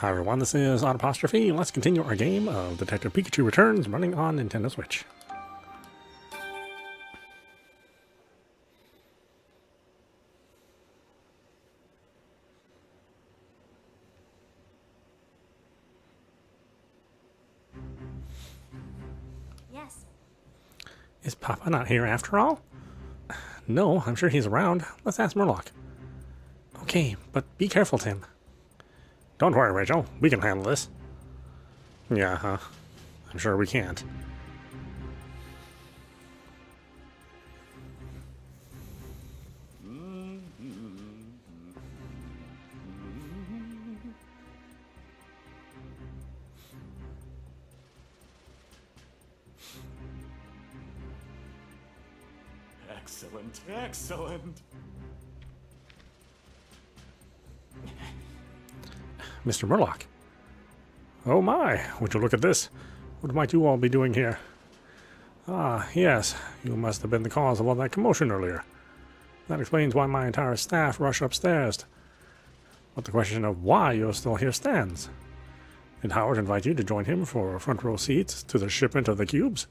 Hi everyone, this is audap. Let's continue our game of Detective Pikachu Returns running on Nintendo Switch. Yes. Is Papa not here after all? No, I'm sure he's around. Let's ask Murloc. Okay, but be careful, Tim. Don't worry, Rachel. We can handle this. Yeah, huh? I'm sure we can't. Excellent, excellent. Mr. Murloc. Oh my, would you look at this? What might you all be doing here? Ah, yes, you must have been the cause of all that commotion earlier. That explains why my entire staff rushed upstairs. But the question of why you're still here stands. Did Howard invite you to join him for front row seats to the shipment of the cubes?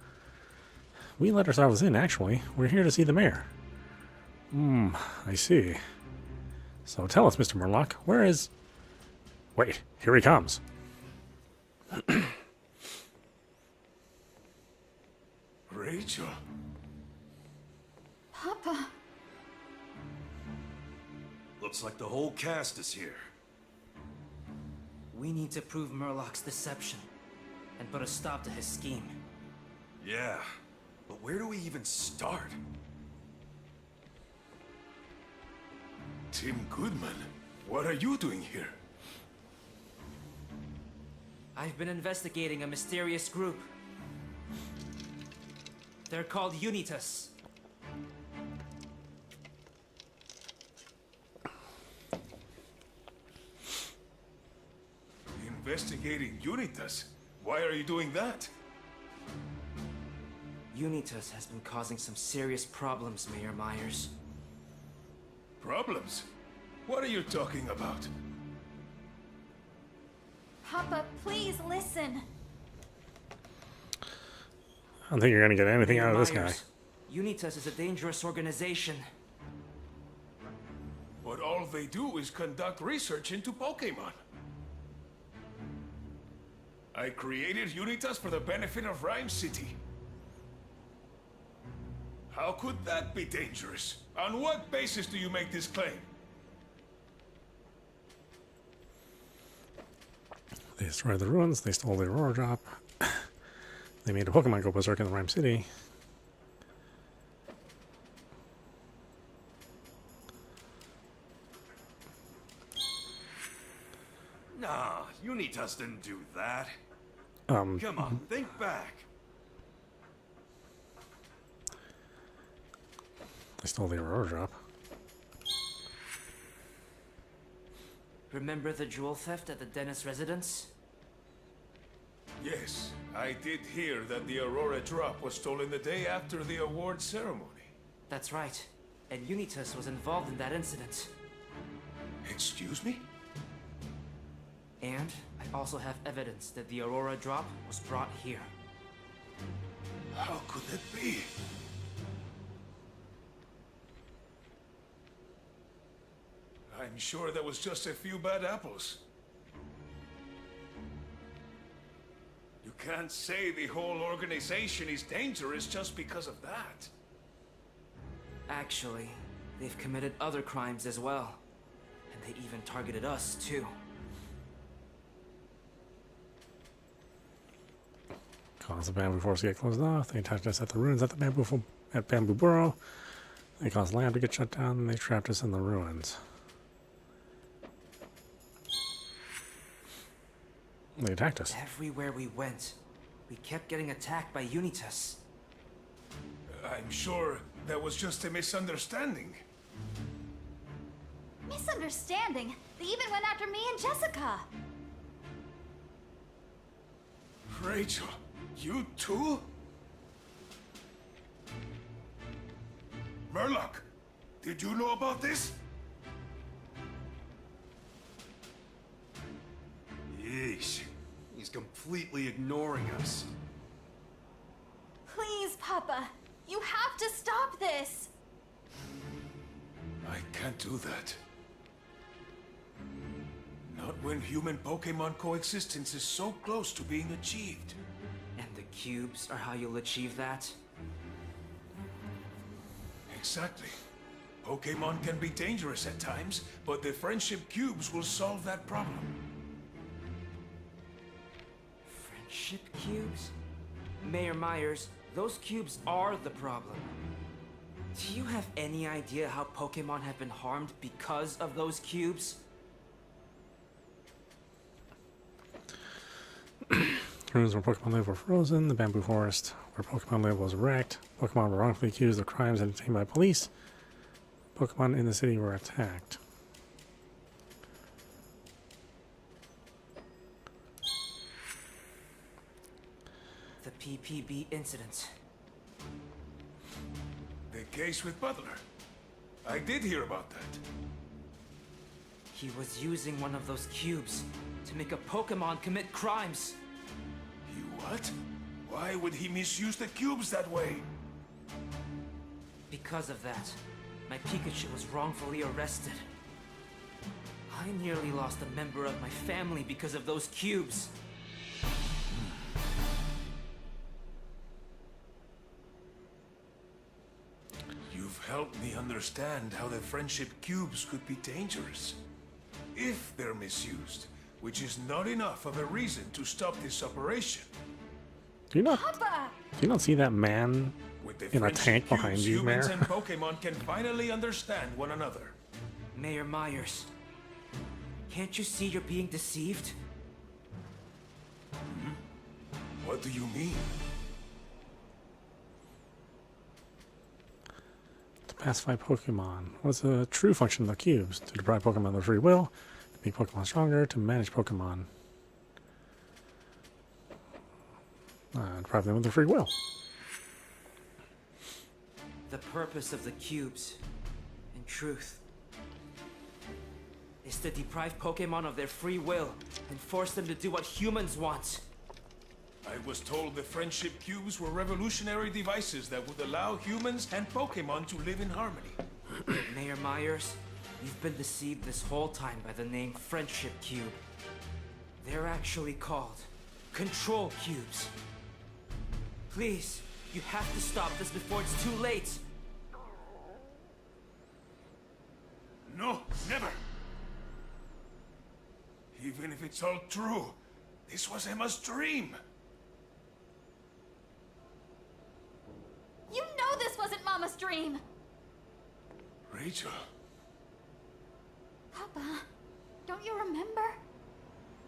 We let ourselves in, actually. We're here to see the mayor. I see. So tell us, Mr. Murloc, where is... Wait, here he comes. Rachel. Papa. Looks like the whole cast is here. We need to prove Murloc's deception and put a stop to his scheme. Yeah, but where do we even start? Tim Goodman, what are you doing here? I've been investigating a mysterious group. They're called Unitas. Investigating Unitas? Why are you doing that? Unitas has been causing some serious problems, Mayor Myers. Problems? What are you talking about? Papa, please listen. I don't think you're going to get anything out of this guy. Unitas is a dangerous organization. But all they do is conduct research into Pokémon. I created Unitas for the benefit of Ryme City. How could that be dangerous? On what basis do you make this claim? They destroyed the ruins, they stole the Aurora Drop. They made a Pokemon go berserk in the Ryme City. Nah, Unitas didn't do that. Come Come on, think back. They stole the Aurora Drop. Remember the jewel theft at the Dennis residence? Yes, I did hear that the Aurora Drop was stolen the day after the award ceremony. That's right. And Unitas was involved in that incident. Excuse me? And I also have evidence that the Aurora Drop was brought here. How could that be? I'm sure that was just a few bad apples. You can't say the whole organization is dangerous just because of that. Actually, they've committed other crimes as well. And they even targeted us, too. Caused the bamboo forest to get closed off. They attacked us at the ruins at the bamboo burrow. They caused land to get shut down, and they trapped us in the ruins. They attacked us. Everywhere we went, we kept getting attacked by Unitas. I'm sure that was just a misunderstanding. Misunderstanding? They even went after me and Jessica. Rachel, you too? Murloc, did you know about this? completely ignoring us. Please, Papa. You have to stop this. I can't do that. Not when human Pokemon coexistence is so close to being achieved. And the cubes are how you'll achieve that? Exactly. Pokemon can be dangerous at times, but the friendship cubes will solve that problem. Friendship cubes? Mayor Myers, those cubes are the problem. Do you have any idea how Pokemon have been harmed because of those cubes? Ruins where Pokemon live were frozen. The bamboo forest where Pokemon live was wrecked. Pokemon were wrongfully accused of crimes and detained by police. Pokemon in the city were attacked. The PPB incident. The case with Butler. I did hear about that. He was using one of those cubes to make a Pokemon commit crimes. He what? Why would he misuse the cubes that way? Because of that, my Pikachu was wrongfully arrested. I nearly lost a member of my family because of those cubes. You've helped me understand how the friendship cubes could be dangerous. If they're misused, which is not enough of a reason to stop this operation. Do you Papa! not see that man With the in a friendship tank behind cubes, you, humans Mayor? and Pokemon can finally understand one another. Mayor Myers, can't you see you're being deceived? What do you mean? To pacify Pokemon. What's the true function of the cubes? To deprive Pokemon of their free will, to make Pokemon stronger, to manage Pokemon. Deprive them of their free will. The purpose of the cubes, in truth, is to deprive Pokemon of their free will and force them to do what humans want. I was told the friendship cubes were revolutionary devices that would allow humans and Pokemon to live in harmony. Mayor Myers, you've been deceived this whole time by the name Friendship Cube. They're actually called Control Cubes. Please, you have to stop this before it's too late. No, never! Even if it's all true, this was Emma's dream. You know this wasn't Mama's dream! Rachel, Papa, don't you remember?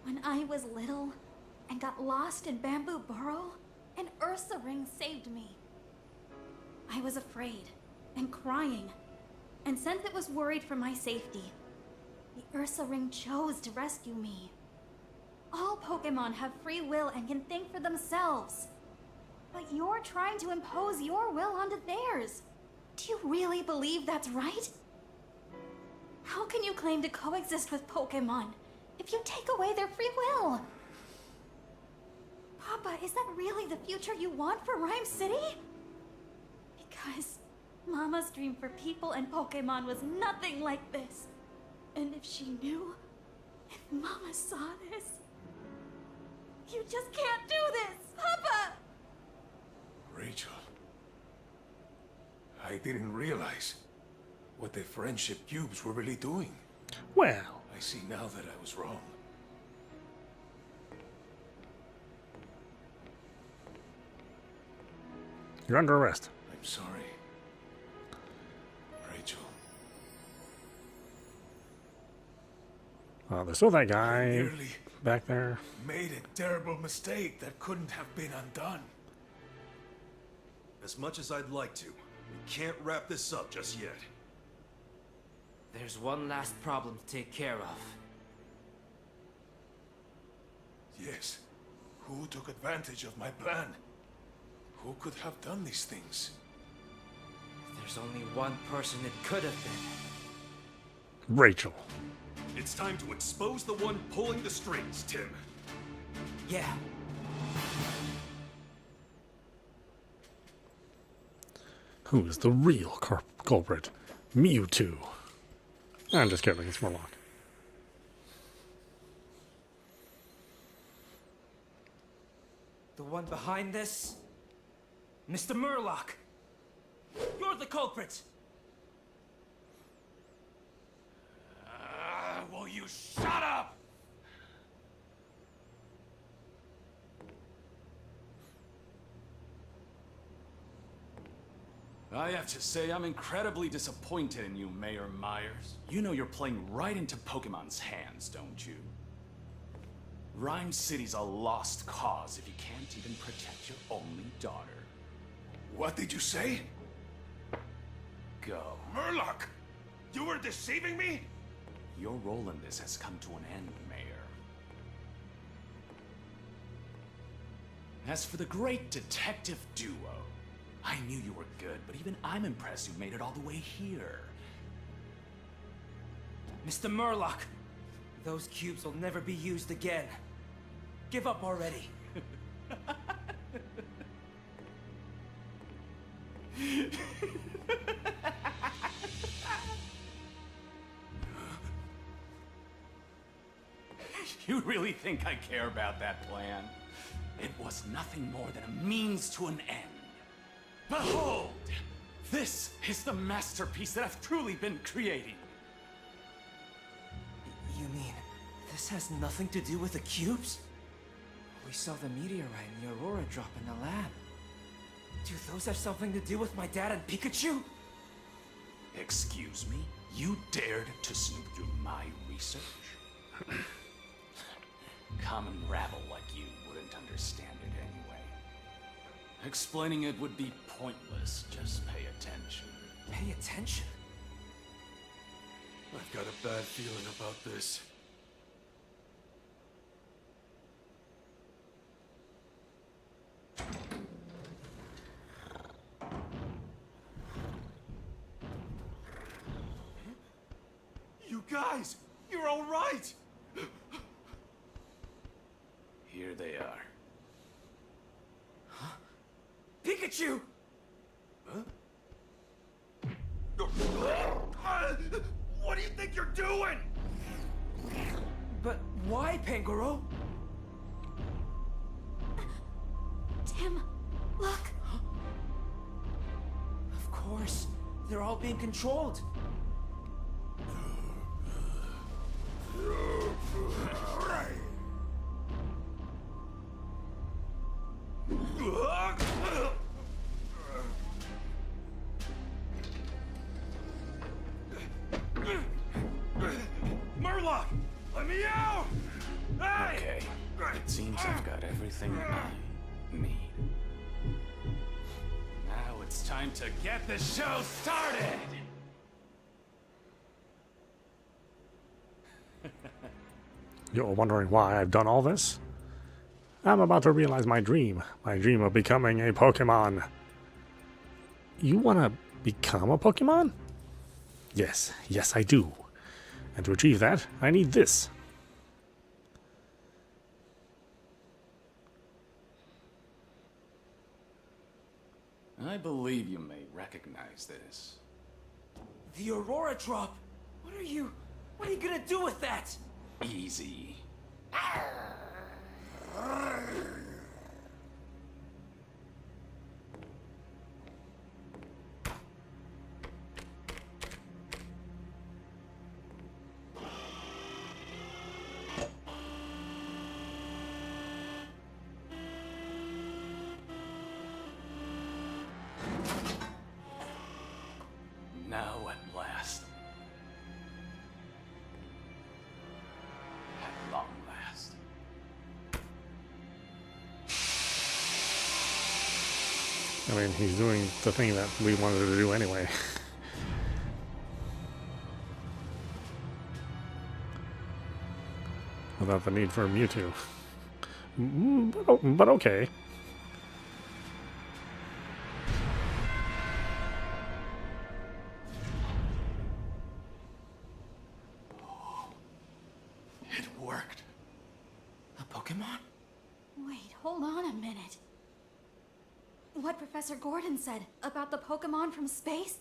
When I was little and got lost in Bamboo Burrow and Ursa Ring saved me. I was afraid and crying, and since it was worried for my safety, the Ursa Ring chose to rescue me. All Pokemon have free will and can think for themselves. But you're trying to impose your will onto theirs. Do you really believe that's right? How can you claim to coexist with Pokemon if you take away their free will? Papa, is that really the future you want for Ryme City? Because Mama's dream for people and Pokemon was nothing like this. And if she knew, if Mama saw this, you just can't do this, Papa! Rachel, I didn't realize what the friendship cubes were really doing. Well, I see now that I was wrong. you're under arrest. I'm sorry. Rachel, There's still that guy nearly back there. made a terrible mistake that couldn't have been undone. As much as I'd like to, we can't wrap this up just yet. There's one last problem to take care of. Yes. Who took advantage of my plan? Who could have done these things? There's only one person it could have been. Rachel. It's time to expose the one pulling the strings, Tim. Yeah. Who's the real culprit? Mewtwo. I'm just kidding, it's Murloc. The one behind this? Mr. Murloc! You're the culprit! Will you shut up? I have to say, I'm incredibly disappointed in you, Mayor Myers. You know you're playing right into Pokemon's hands, don't you? Ryme City's a lost cause if you can't even protect your only daughter. What did you say? Go. Murloc! You were deceiving me? Your role in this has come to an end, Mayor. As for the great detective duo, I knew you were good, but even I'm impressed you made it all the way here. Mr. Murloc! Those cubes will never be used again. Give up already. You really think I care about that plan? It was nothing more than a means to an end. Behold! This is the masterpiece that I've truly been creating. You mean, this has nothing to do with the cubes? We saw the meteorite and the Aurora drop in the lab. Do those have something to do with my dad and Pikachu? Excuse me? You dared to snoop through my research? Common rabble like you wouldn't understand it anyway. Explaining it would be pointless. Just pay attention. Pay attention? I've got a bad feeling about this. You guys! You're all right! Here they are. Pikachu! What do you think you're doing? But why, Pangoro? Tim, look. Of course, they're all being controlled. Murloc! Let me out! Hey! Okay. It seems I've got everything I need. Now it's time to get the show started! You're wondering why I've done all this? I'm about to realize my dream of becoming a Pokemon. You want to become a Pokemon? Yes, yes I do. And to achieve that, I need this. I believe you may recognize this. The Aurora drop! What are you gonna do with that? Easy. Now at last. At long last. I mean, he's doing the thing that we wanted to do anyway. Without the need for Mewtwo. But okay. It worked. A Pokemon? hold on a minute. What Professor Gordon said about the Pokemon from space?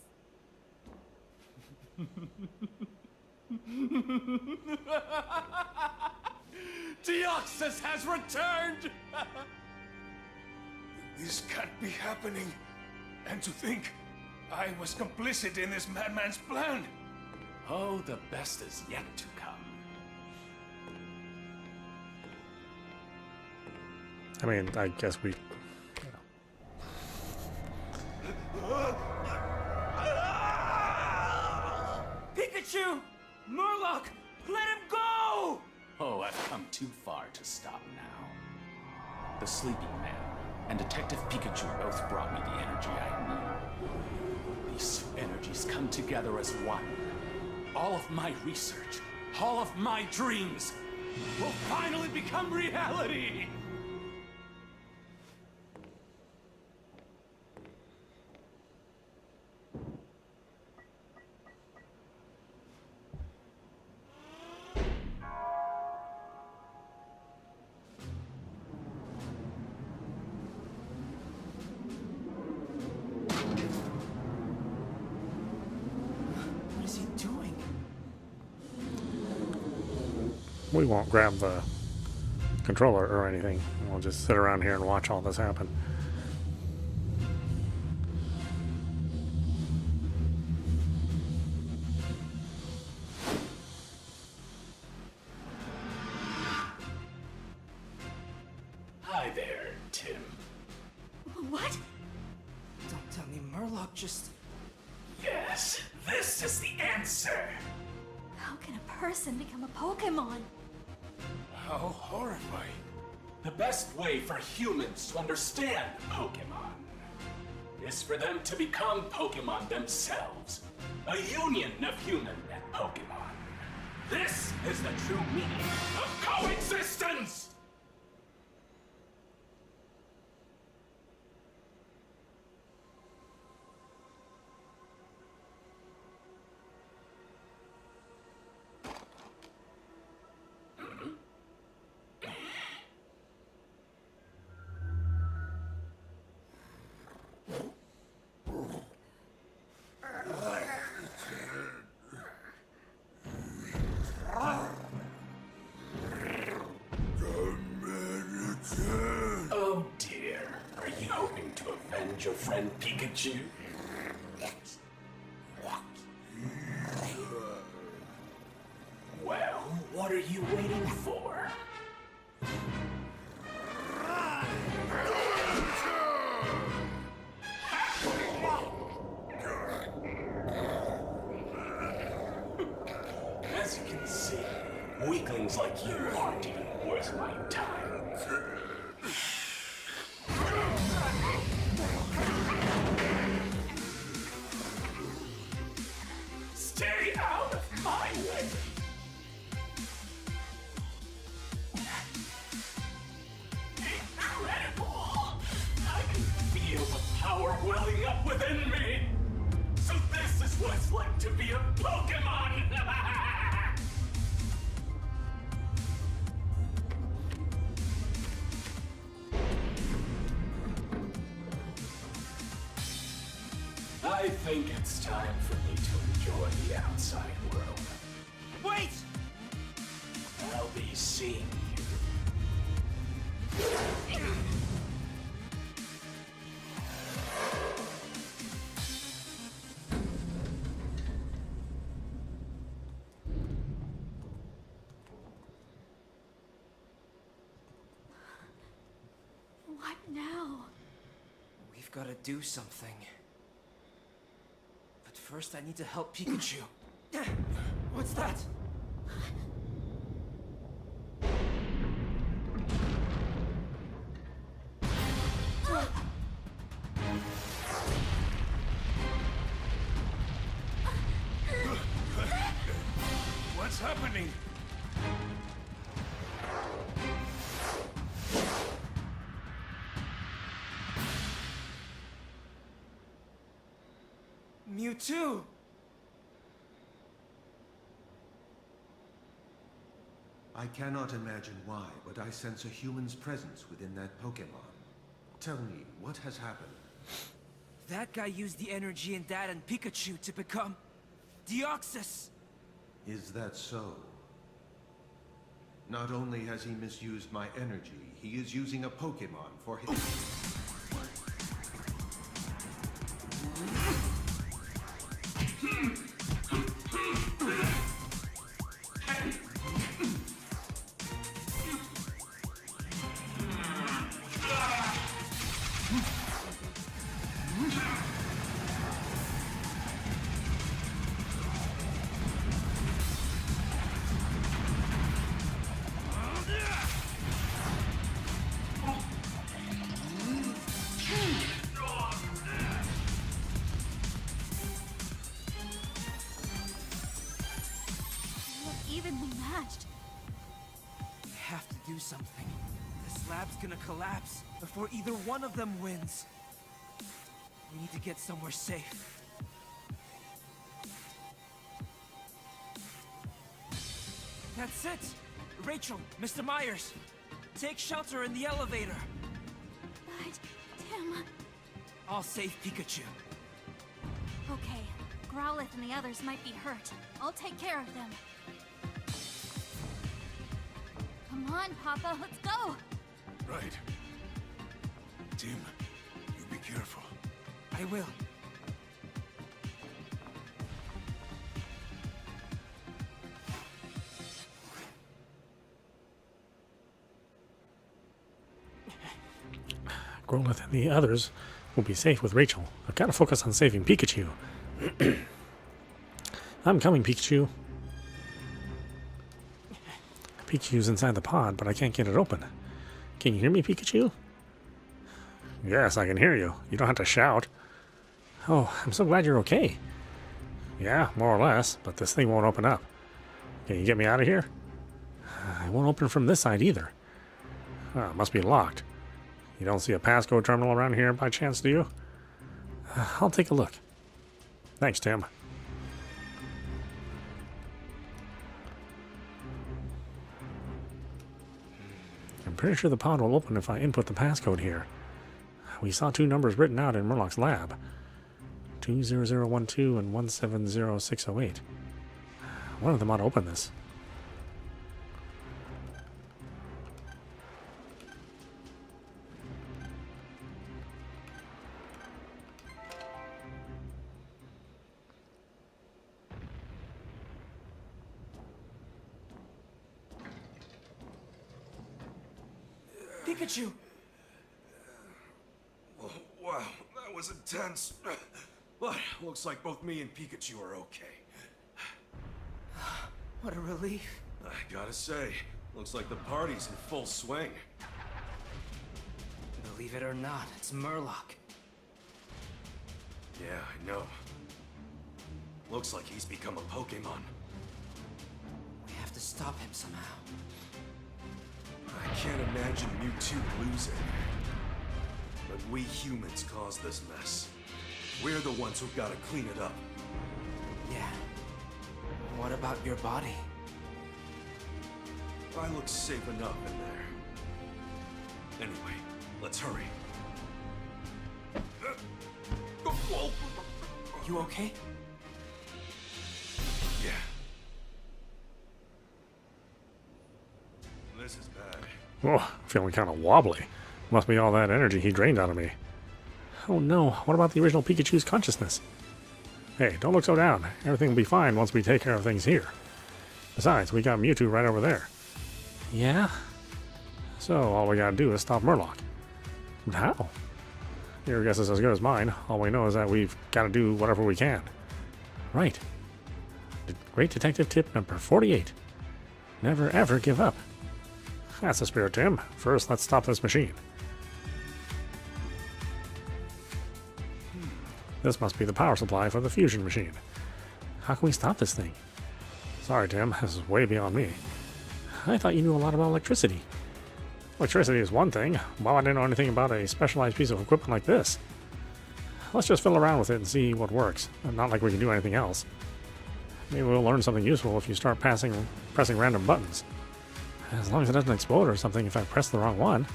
Deoxys has returned! This can't be happening. And to think, I was complicit in this madman's plan. Oh, the best is yet to come. I mean, I guess we... Pikachu! Murloc! Let him go! Oh, I've come too far to stop now. The Sleeping Man and Detective Pikachu both brought me the energy I need. These energies come together as one. All of my research, all of my dreams, will finally become reality! What is he doing? We won't grab the controller or anything. We'll just sit around here and watch all this happen. Hi there, Tim. What? Don't tell me Murloc just... Yes, this is the answer! How can a person become a Pokemon? How horrifying. The best way for humans to understand Pokemon is for them to become Pokemon themselves. A union of human and Pokemon. This is the true meaning of coexistence! Oh dear, are you hoping to avenge your friend Pikachu? Well, what are you waiting for? As you can see, weaklings like you aren't even worth my time. Stay out of my way! Incredible! I can feel the power welling up within me! So this is what it's like to be a Pokemon! I think it's time for me to enjoy the outside world. Wait! I'll be seeing you. What now? We've got to do something. But first I need to help Pikachu. What's that? What's happening? Mewtwo! I cannot imagine why, but I sense a human's presence within that Pokémon. Tell me, what has happened? That guy used the energy in Dad and Pikachu to become... Deoxys! Is that so? Not only has he misused my energy, he is using a Pokémon for his... Evenly matched. We have to do something. This lab's gonna collapse before either one of them wins. We need to get somewhere safe. That's it! Rachel, Mr. Myers, take shelter in the elevator. But, Tim... I'll save Pikachu. Okay, Growlithe and the others might be hurt. I'll take care of them. Come on, Papa, let's go! Right. Tim, you be careful. I will. Growlithe and the others will be safe with Rachel. I've got to focus on saving Pikachu. I'm coming, Pikachu. Pikachu's inside the pod, but I can't get it open. Can you hear me, Pikachu? Yes, I can hear you. You don't have to shout. Oh, I'm so glad you're okay. Yeah, more or less, but this thing won't open up. Can you get me out of here? It won't open from this side either. Oh, it must be locked. You don't see a passcode terminal around here by chance, do you? I'll take a look. Thanks, Tim. I'm pretty sure the pod will open if I input the passcode here. We saw two numbers written out in Murlock's lab. 20012 and 170608. One of them ought to open this. Pikachu! Oh, wow, that was intense. But looks like both me and Pikachu are okay. What a relief. I gotta say, looks like the party's in full swing. Believe it or not, it's Murloc. Yeah, I know. Looks like he's become a Pokémon. We have to stop him somehow. I can't imagine Mewtwo losing. But we humans caused this mess. We're the ones who've got to clean it up. Yeah. What about your body? I look safe enough in there. Anyway, let's hurry. You okay? Yeah. This is bad. Oh, feeling kind of wobbly. Must be all that energy he drained out of me. Oh no, what about the original Pikachu's consciousness? Hey, don't look so down. Everything will be fine once we take care of things here. Besides, we got Mewtwo right over there. Yeah? So, all we gotta do is stop Murloc. But how? Your guess is as good as mine. All we know is that we've gotta do whatever we can. Right. Great Detective Tip number 48. Never ever give up. That's the spirit, Tim. First, let's stop this machine. This must be the power supply for the fusion machine. How can we stop this thing? Sorry, Tim. This is way beyond me. I thought you knew a lot about electricity. Electricity is one thing. Well, I didn't know anything about a specialized piece of equipment like this. Let's just fiddle around with it and see what works. Not like we can do anything else. Maybe we'll learn something useful if you start pressing random buttons. As long as it doesn't explode or something if I press the wrong one.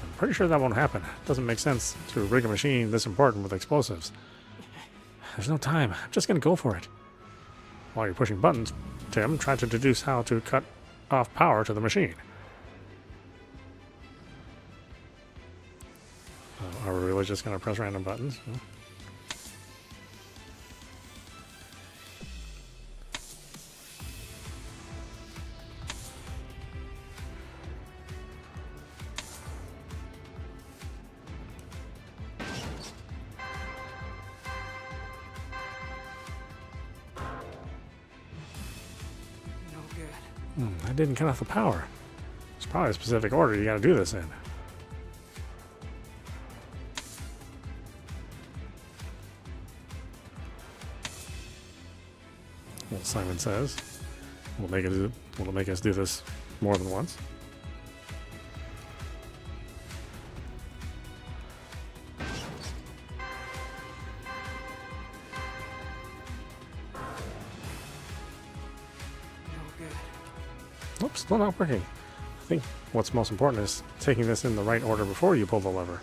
I'm pretty sure that won't happen. It doesn't make sense to rig a machine this important with explosives. There's no time. I'm just going to go for it. While you're pushing buttons, Tim, try to deduce how to cut off power to the machine. Are we really just going to press random buttons? No. I didn't cut off the power. There's probably a specific order you gotta do this in. Well, Simon says will make us do this more than once. Oops, still not working. I think what's most important is taking this in the right order before you pull the lever.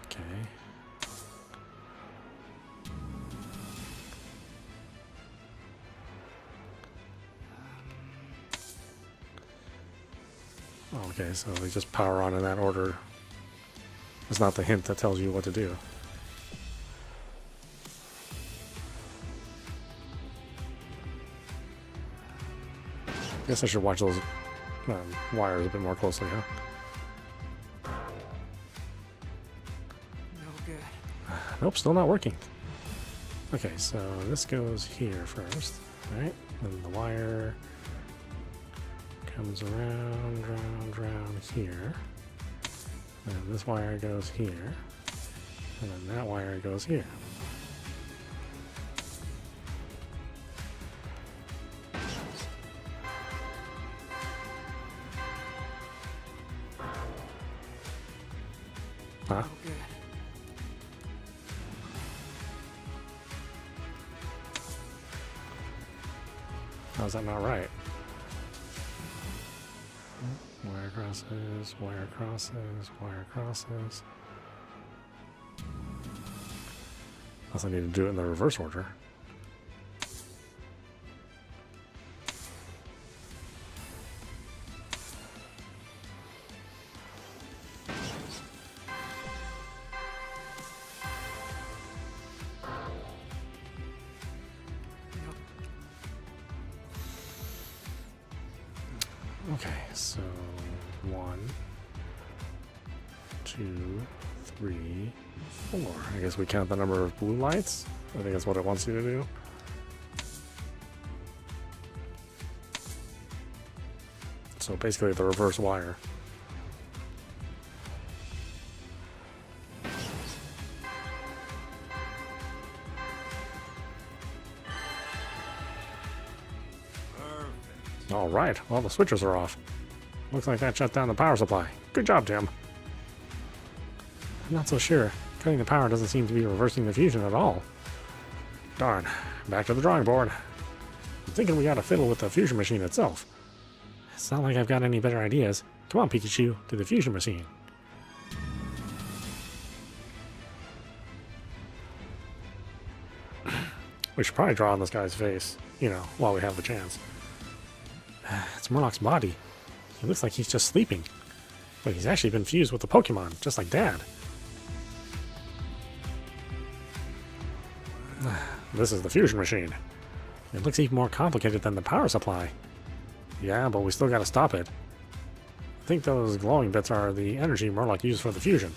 Okay. Okay, so they just power on in that order. It's not the hint that tells you what to do. I guess I should watch those wires a bit more closely, huh? No good. Nope, still not working. Okay, so this goes here first, right? Then the wire comes around here. And this wire goes here. And then that wire goes here. Huh? No good. How's that not right? Wire crosses, wire crosses, wire crosses. Unless I need to do it in the reverse order. Okay, so 1, 2, 3, 4. I guess we count the number of blue lights. I think that's what it wants you to do. So basically the reverse wire. All right, well, the switches are off. Looks like that shut down the power supply. Good job, Tim. I'm not so sure. Cutting the power doesn't seem to be reversing the fusion at all. Darn. Back to the drawing board. I'm thinking we gotta fiddle with the fusion machine itself. It's not like I've got any better ideas. Come on, Pikachu, to the fusion machine. We should probably draw on this guy's face, you know, while we have the chance. It's Murloc's body. He looks like he's just sleeping. But he's actually been fused with the Pokemon, just like Dad. This is the fusion machine. It looks even more complicated than the power supply. Yeah, but we still gotta stop it. I think those glowing bits are the energy Murloc used for the fusion.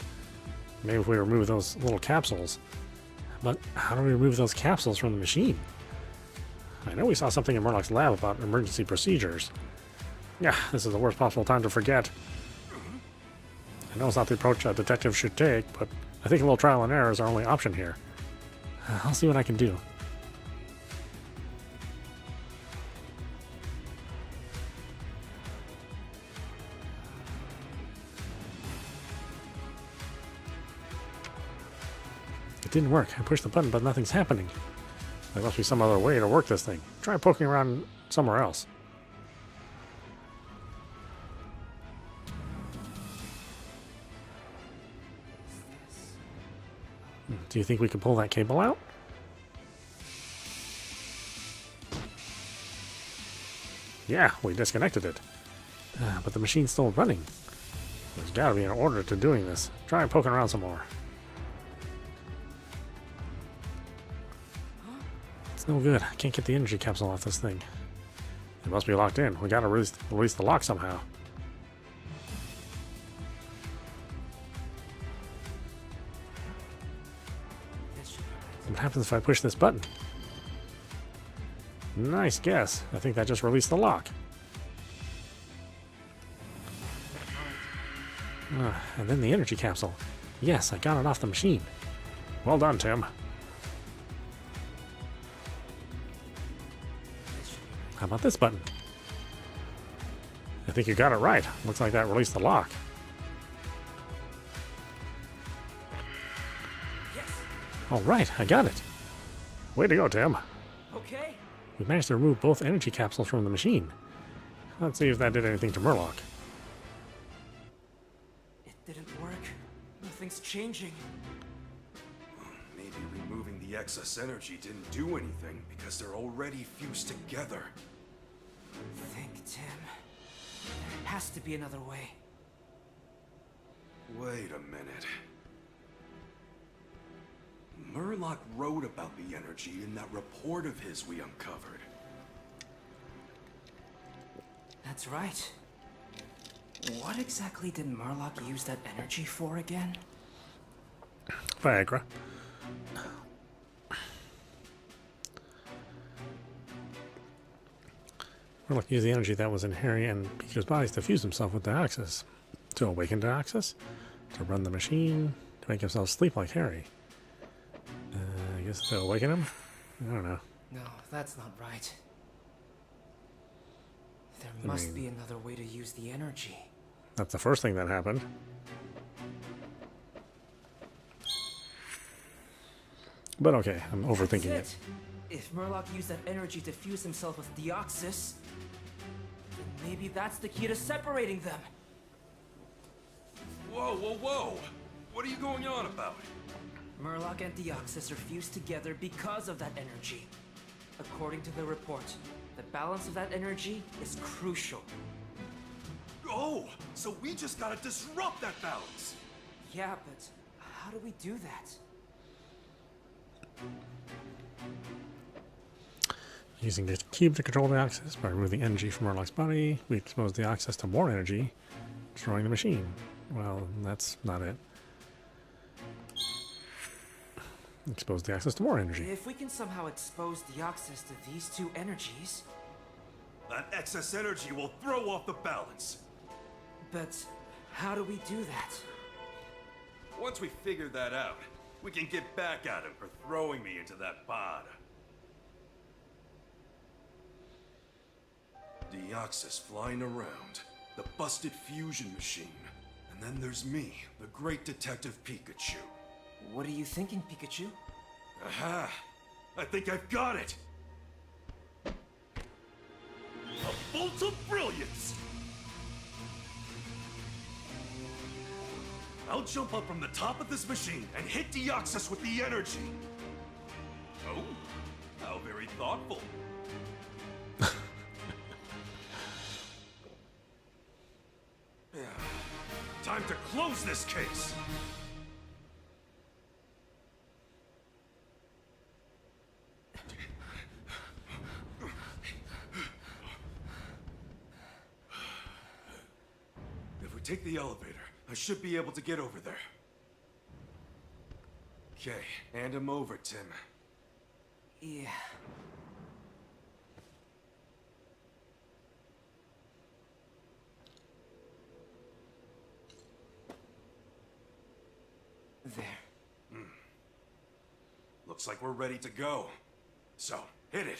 Maybe if we remove those little capsules. But how do we remove those capsules from the machine? I know we saw something in Murloc's lab about emergency procedures. Yeah, this is the worst possible time to forget. I know it's not the approach a detective should take, but I think a little trial and error is our only option here. I'll see what I can do. It didn't work. I pushed the button, but nothing's happening. There must be some other way to work this thing. Try poking around somewhere else. Do you think we can pull that cable out? Yeah, we disconnected it. But the machine's still running. There's gotta be an order to doing this. Try poking around some more. It's no good. I can't get the energy capsule off this thing. It must be locked in. We gotta release the lock somehow. What happens if I push this button? Nice guess. I think that just released the lock. And then the energy capsule. Yes, I got it off the machine. Well done, Tim. How about this button? I think you got it right. Looks like that released the lock. All right, I got it. Way to go, Tim. Okay. We managed to remove both energy capsules from the machine. Let's see if that did anything to Murloc. It didn't work. Nothing's changing. Maybe removing the excess energy didn't do anything because they're already fused together. Think, Tim. There has to be another way. Wait a minute. Murloc wrote about the energy in that report of his we uncovered. That's right. What exactly did Murloc use that energy for again? Viagra. Murloc used the energy that was in Harry and Pikachu's bodies to fuse himself with Deoxys. To awaken Deoxys, to run the machine, to make himself sleep like Harry. I guess to awaken him? I don't know. No, that's not right. There must be another way to use the energy. That's the first thing that happened. But okay, I'm overthinking it. If Murloc used that energy to fuse himself with Deoxys, then maybe that's the key to separating them. Whoa, whoa, whoa! What are you going on about? Murloc and Deoxys are fused together because of that energy. According to the report, the balance of that energy is crucial. Oh, so we just gotta disrupt that balance! Yeah, but how do we do that? Using the cube to control Deoxys by removing energy from Murloc's body, we expose Deoxys to more energy, destroying the machine. Well, that's not it. Expose Deoxys to more energy. If we can somehow expose Deoxys to these two energies... That excess energy will throw off the balance! But how do we do that? Once we figure that out, we can get back at him for throwing me into that pod. Deoxys flying around, the busted fusion machine, and then there's me, the great detective Pikachu. What are you thinking, Pikachu? Aha! I think I've got it! A bolt of brilliance! I'll jump up from the top of this machine and hit Deoxys with the energy. Oh, how very thoughtful. Time to close this case! If we take the elevator, I should be able to get over there. Okay, hand him over, Tim. Yeah. There. Looks like we're ready to go. So, hit it.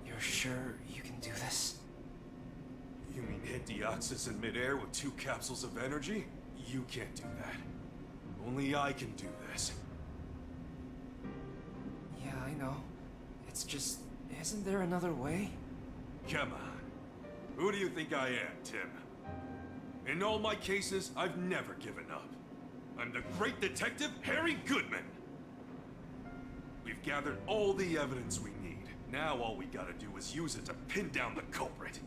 You're sure you can do this? You mean hit Deoxys in midair with 2 capsules of energy? You can't do that. Only I can do this. Yeah, I know. It's just, isn't there another way? Come on. Who do you think I am, Tim? In all my cases, I've never given up. I'm the great detective, Harry Goodman. We've gathered all the evidence we need. Now all we gotta do is use it to pin down the culprit.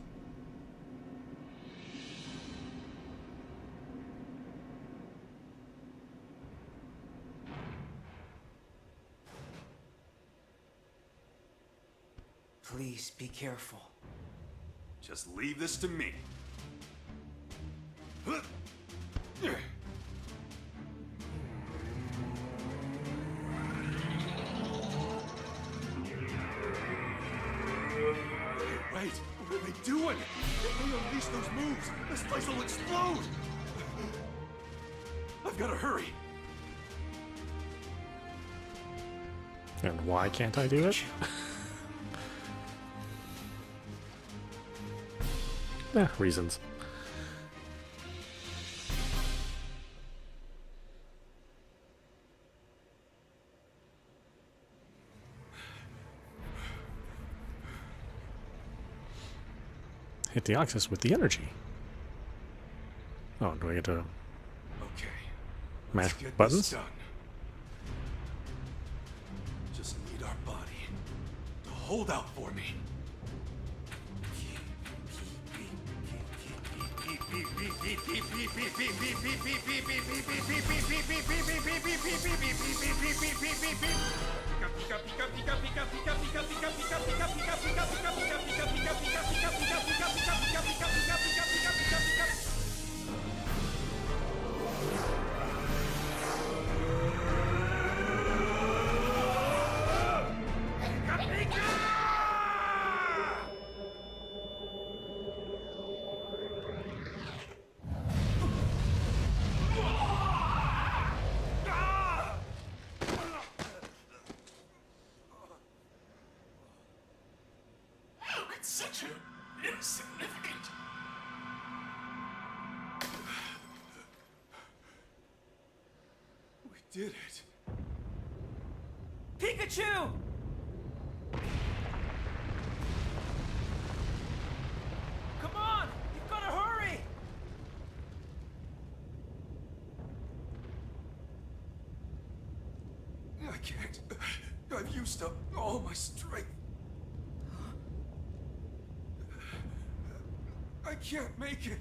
Please be careful. Just leave this to me. Wait, what are they doing? If they unleash those moves, this place will explode! I've gotta hurry. And why can't I do it? Reasons. Hit the axis with the energy. Oh, do I get to Okay. mash Let's get buttons? this done. Just need our body to hold out for me. Such an insignificant. We did it. Pikachu! Come on! You've got to hurry! I can't. I've used up all my strength. I can't make it.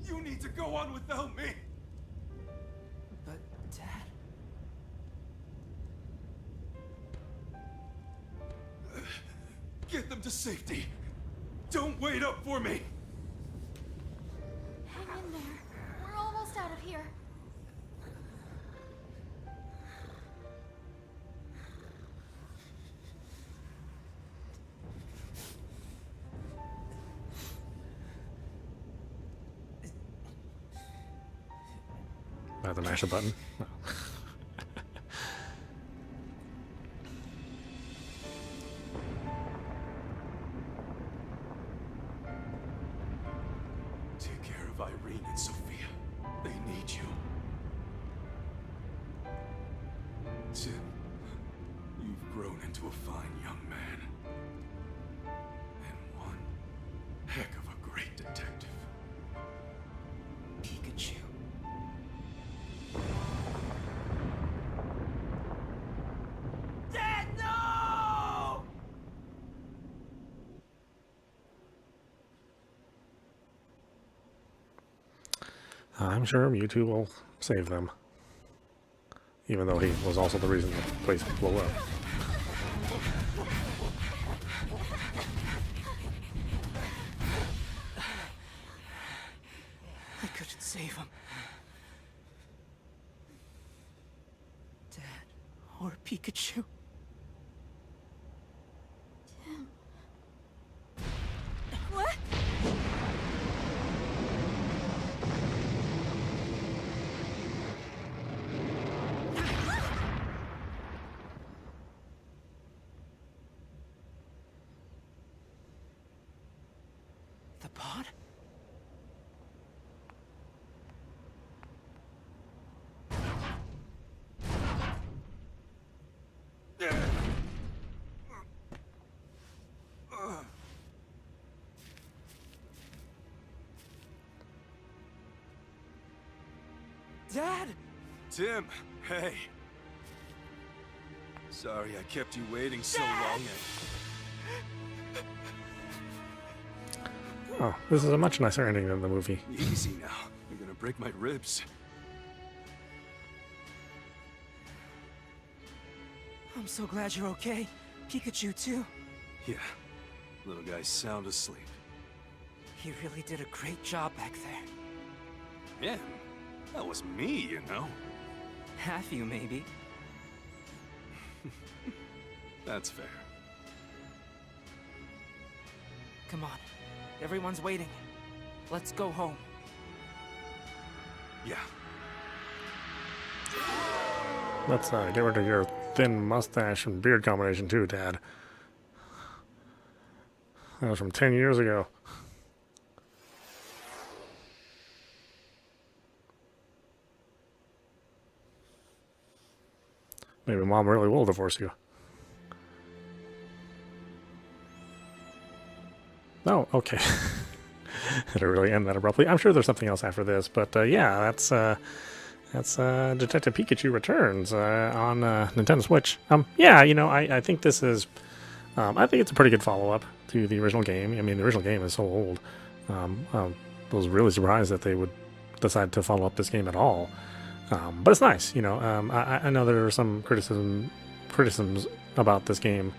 You need to go on without me. But, Dad... Get them to safety. Don't wait up for me. Hang in there. We're almost out of here. I have to mash a button. No. Take care of Irene and Sophia. They need you. Tim, you've grown into a fine young man. And one heck of a great detective. Pikachu. Dad, no! I'm sure Mewtwo will save them. Even though he was also the reason the place blew up. I couldn't save him. Dad, or Pikachu. What? The pod? Dad! Tim, hey. Sorry I kept you waiting so long. Oh, this is a much nicer ending than the movie. Easy now. You're gonna break my ribs. I'm so glad you're okay. Pikachu, too. Yeah. Little guy's sound asleep. He really did a great job back there. Yeah. That was me, you know. Half you, maybe. That's fair. Come on. Everyone's waiting. Let's go home. Yeah. Let's get rid of your thin mustache and beard combination too, Dad. That was from 10 years ago. Maybe Mom really will divorce you. Oh, okay. Did it really end that abruptly? I'm sure there's something else after this, but yeah, that's Detective Pikachu Returns on Nintendo Switch. Yeah, you know, I think this is, I think it's a pretty good follow-up to the original game. I mean, the original game is so old. I was really surprised that they would decide to follow up this game at all. But it's nice, you know. I know there are some criticisms about this game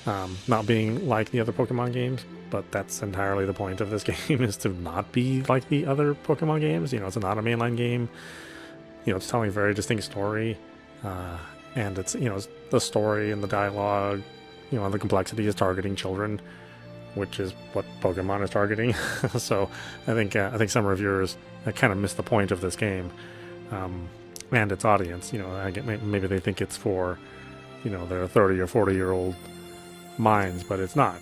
not being like the other Pokemon games, but that's entirely the point of this game, is to not be like the other Pokemon games. You know, it's not a mainline game. You know, it's telling a very distinct story, and it's, you know, the story and the dialogue, you know, and the complexity is targeting children, which is what Pokemon is targeting. So I think some reviewers kind of missed the point of this game, and its audience. You know, I get, maybe they think it's for, you know, their 30 or 40-year-old minds, but it's not.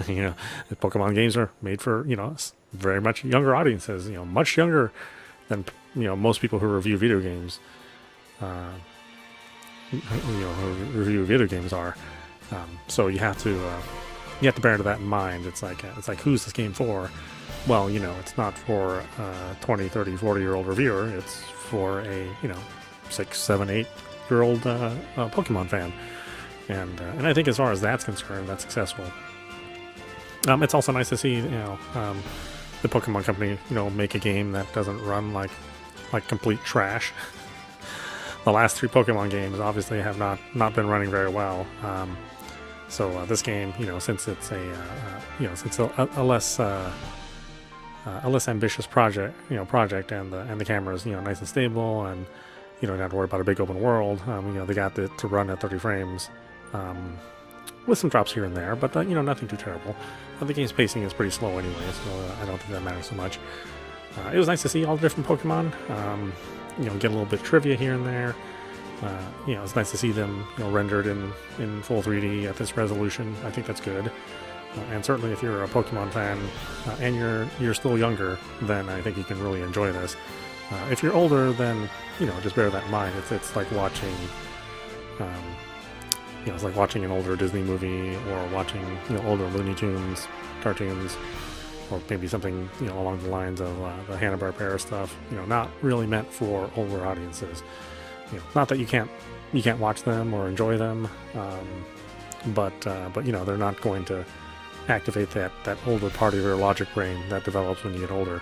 You know, the Pokemon games are made for, you know, very much younger audiences. You know, much younger than, you know, most people who review video games. You know, who review video games are. So you have to bear that in mind. It's like who's this game for? Well, you know, it's not for a 20, 30, 40-year-old reviewer. It's for a, you know, 6, 7, 8-year-old Pokemon fan. And I think as far as that's concerned, that's successful. It's also nice to see, you know, the Pokemon Company, you know, make a game that doesn't run like complete trash. The last 3 Pokemon games obviously have not been running very well. So this game, you know, since it's a less ambitious project, and the camera's, you know, nice and stable, and, you know, don't have to worry about a big open world. You know, they got it to run at 30 frames, with some drops here and there, but you know, nothing too terrible. The game's pacing is pretty slow anyway, so I don't think that matters so much. It was nice to see all the different Pokemon. You know, get a little bit of trivia here and there. You know, it's nice to see them, you know, rendered in full 3D at this resolution. I think that's good. And certainly, if you're a Pokemon fan and you're still younger, then I think you can really enjoy this. If you're older, then, you know, just bear that in mind. It's like watching, you know, it's like watching an older Disney movie, or watching, you know, older Looney Tunes cartoons, or maybe something, you know, along the lines of the Hanna-Barbera stuff. You know, not really meant for older audiences. You know, not that you can't watch them or enjoy them, but you know, they're not going to activate that older part of your logic brain that develops when you get older,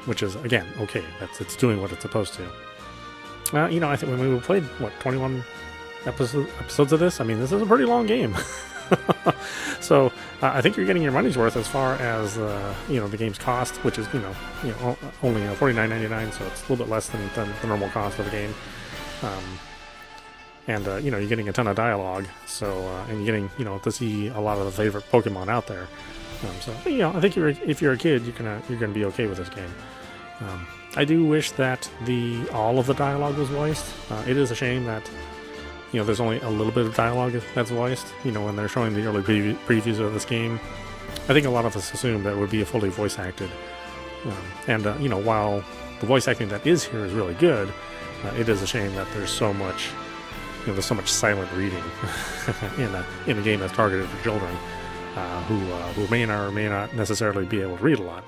which is, again, okay. It's doing what it's supposed to. You know, I think when we played 21 episodes of this, I mean, this is a pretty long game. So I think you're getting your money's worth as far as you know, the game's cost, which is, you know only $49.99, so it's a little bit less than the normal cost of the game. And you know, you're getting a ton of dialogue, so and you're getting, you know, to see a lot of the favorite Pokemon out there. So you know, I think if you're a kid, you're gonna be okay with this game. I do wish that all of the dialogue was voiced. It is a shame that, you know, there's only a little bit of dialogue that's voiced. You know, when they're showing the early previews of this game, I think a lot of us assumed that it would be a fully voice acted. And you know, while the voice acting that is here is really good, it is a shame that there's so much, you know, there's so much silent reading in a game that's targeted for children, who may or may not necessarily be able to read a lot.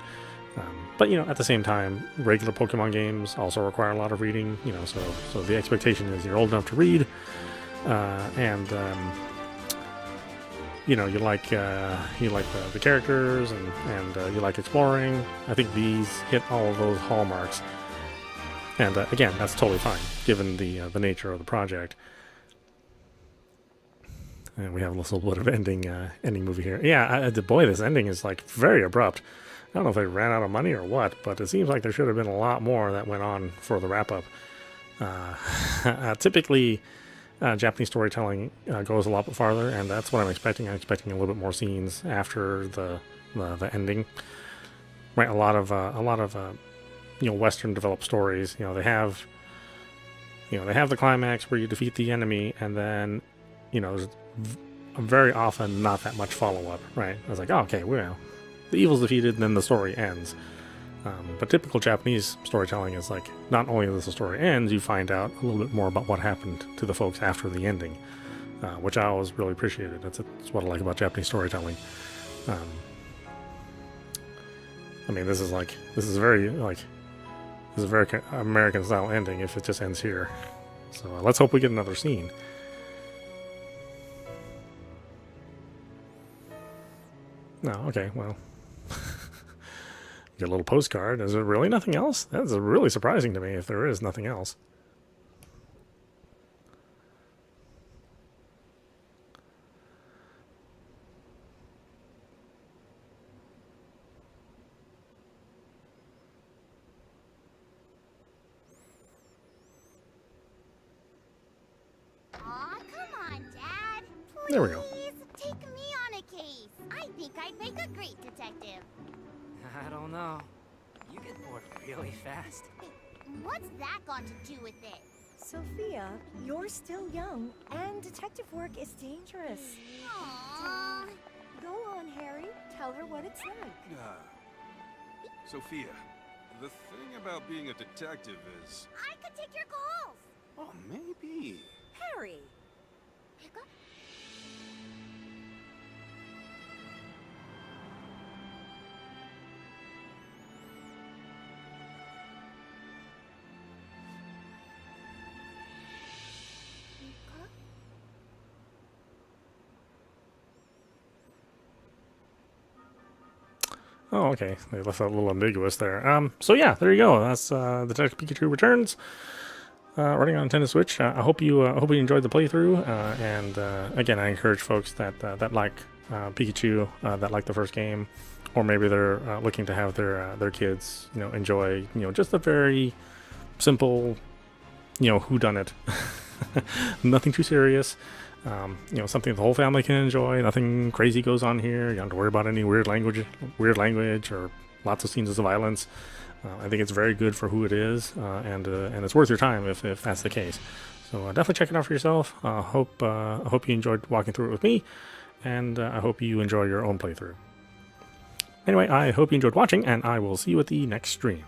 But you know, at the same time, regular Pokemon games also require a lot of reading. You know, so the expectation is you're old enough to read, and you know, you like the characters, and you like exploring. I think these hit all of those hallmarks. And again, that's totally fine, given the nature of the project. And we have a little bit of ending movie here. Yeah, boy, this ending is like very abrupt. I don't know if they ran out of money or what, but it seems like there should have been a lot more that went on for the wrap-up. Typically, Japanese storytelling goes a lot farther, and that's what I'm expecting. I'm expecting a little bit more scenes after the ending. Right, a lot of you know, Western developed stories. You know, they have the climax where you defeat the enemy, and then you know, there's very often not that much follow-up. Right? I was like, oh, okay, well, the evil's defeated, and then the story ends. But typical Japanese storytelling is like, not only does the story ends, you find out a little bit more about what happened to the folks after the ending, which I always really appreciated. That's what I like about Japanese storytelling. I mean, this is a very American style ending if it just ends here. So let's hope we get another scene. No, okay, well. Get a little postcard. Is there really nothing else? That's really surprising to me if there is nothing else. Aw, come on, Dad. Please, There we go. take me on a case. I think I'd make a great detective. I don't know. You get bored really fast. What's that got to do with it? Sophia, you're still young, and detective work is dangerous. Aww. Go on, Harry. Tell her what it's like. Sophia, the thing about being a detective is... I could take your calls. Oh, maybe. Harry! Oh, okay. They left that a little ambiguous there. So yeah, there you go. That's Detective Pikachu Returns. Running on Nintendo Switch. I hope you enjoyed the playthrough. And again, I encourage folks that like Pikachu, that like the first game, or maybe they're looking to have their kids, you know, enjoy, you know, just a very simple, you know, whodunit. Nothing too serious. You know, something the whole family can enjoy. Nothing crazy goes on here. You don't have to worry about any weird language, or lots of scenes of violence. I think it's very good for who it is, and it's worth your time if that's the case. So definitely check it out for yourself. I hope you enjoyed walking through it with me, and I hope you enjoy your own playthrough. Anyway, I hope you enjoyed watching, and I will see you at the next stream.